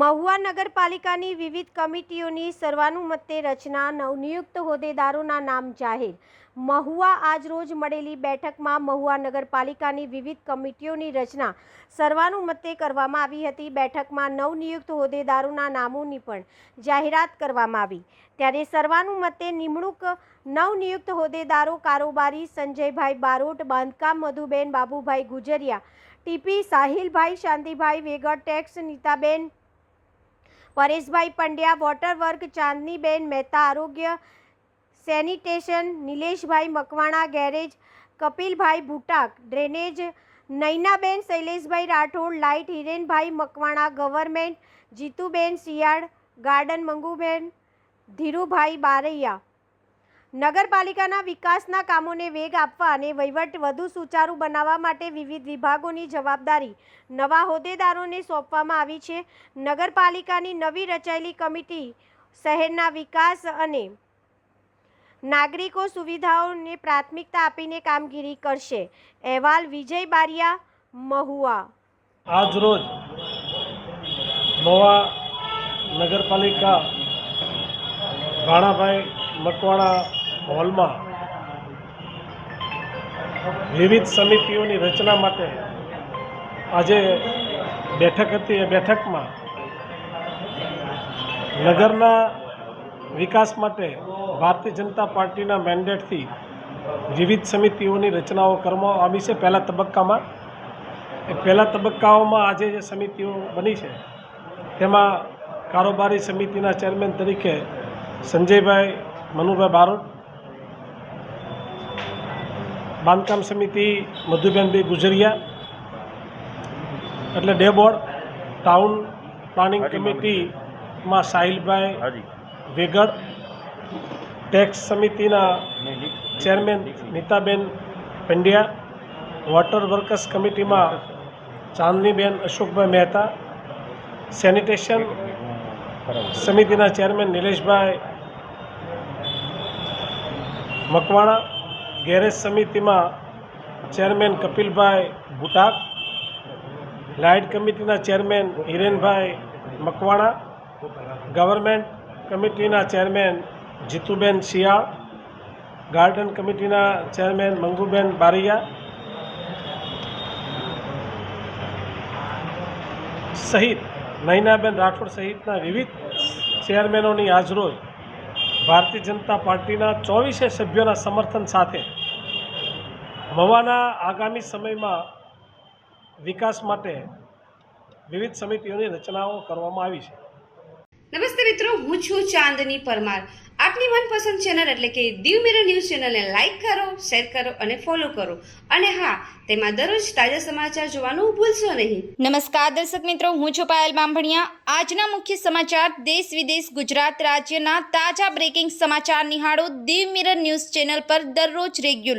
મહુવા નગરપાલિકાની વિવિધ કમિટીઓની સર્વાનુમતે રચના, નવનિયુક્ત હોદ્દેદારોના નામ જાહેર. મહુવા આજરોજ મળેલી બેઠકમાં મહુવા નગરપાલિકાની વિવિધ કમિટીઓની રચના સર્વાનુમતે કરવામાં આવી હતી. બેઠકમાં નવનિયુક્ત હોદ્દેદારોના નામોની પણ જાહેરાત કરવામાં આવી. ત્યારે સર્વાનુમતે નિમણૂક નવનિયુક્ત હોદ્દેદારો કારોબારી સંજયભાઈ બારોટ, બાંધકામ મધુબેન બાબુભાઈ ગુજરિયા, ટીપી સાહિલભાઈ શાંતિભાઈ વેગડ, ટેક્સ નીતાબેન પરેશભાઈ પંડ્યા, વોટર વર્ક ચાંદનીબેન મહેતા, આરોગ્ય સેનિટેશન નિલેશભાઈ મકવાણા, ગેરેજ કપિલભાઈ ભૂટાક, ડ્રેનેજ નૈનાબેન શૈલેષભાઈ રાઠોડ, લાઇટ હિરેનભાઈ મકવાણા, ગવર્મેન્ટ જીતુબેન શિયાળ, ગાર્ડન મંગુબેન ધીરુભાઈ બારૈયા. નગરપાલિકાના વિકાસના કામોને વેગ આપવા અને વહીવટ વધુ સુચારુ બનાવવા માટે વિવિધ વિભાગોની જવાબદારી નવા હોદ્દેદારોને સોંપવામાં આવી છે. નગરપાલિકાની નવી રચાયેલી કમિટી શહેરના વિકાસ અને નાગરિકો સુવિધાઓને પ્રાથમિકતા આપીને કામગીરી કરશે. અહેવાલ વિજય બારિયા, મહુવા. આજરોજ મહુવા નગરપાલિકા ભાણાભાઈ મકવાણા હોલમાં વિવિધ સમિતિઓની રચના માટે આજે બેઠક હતી. એ બેઠકમાં નગરના વિકાસ માટે ભારતીય જનતા પાર્ટીના મેન્ડેટથી વિવિધ સમિતિઓની રચનાઓ કરવામાં આવી છે. પહેલા તબક્કામાં આજે જે સમિતિઓ બની છે તેમાં કારોબારી સમિતિના ચેરમેન તરીકે સંજયભાઈ મનુભાઈ બારોટ, બાંધકામ સમિતિ મધુબેનભાઈ ગુજરિયા એટલે ડે બોર્ડ, ટાઉન પ્લાનિંગ કમિટીમાં સાહિલભાઈ વેગડ, ટેક્સ સમિતિના chairman Nitaben Pandya, water workers કમિટીમાં ચાંદનીબેન અશોકભાઈ મહેતા, સેનિટેશન સમિતિના ચેરમેન નિલેશભાઈ મકવાણા, ગેરેજ સમિતિમાં ચેરમેન કપિલભાઈ ભૂટાક, લાઇટ કમિટીના ચેરમેન હિરેનભાઈ મકવાણા, ગવર્મેન્ટ કમિટીના ચેરમેન જીતુબેન શિયાળ, ગાર્ડન કમિટીના ચેરમેન મંગુબેન બારૈયા સહિત નૈનાબેન રાઠોડ સહિતના વિવિધ ચેરમેનોની આજરોજ ભારતીય જનતા પાર્ટીના 24 સભ્યોના સમર્થન સાથે મહુવાના આગામી સમયમાં વિકાસ માટે વિવિધ સમિતિઓની રચનાઓ કરવામાં આવી છે. નમસ્તે મિત્રો, હું છું ચાંદની પરમાર. આપની મનપસંદ ચેનલ એટલે કે દીવ મિરર ન્યૂઝ ચેનલને લાઈક કરો, શેર કરો અને ફોલો કરો. અને હા, તેમાં દરરોજ તાજા સમાચાર જોવાનું ભૂલશો નહીં. નમસ્કાર દર્શક મિત્રો, હું છું પાયલ બામભણિયા. આજના મુખ્ય સમાચાર, દેશ વિદેશ, ગુજરાત રાજ્યના તાજા બ્રેકિંગ સમાચાર નિહાળો દીવ મિરર ન્યૂઝ ચેનલ પર દરરોજ રેગ્યુલર.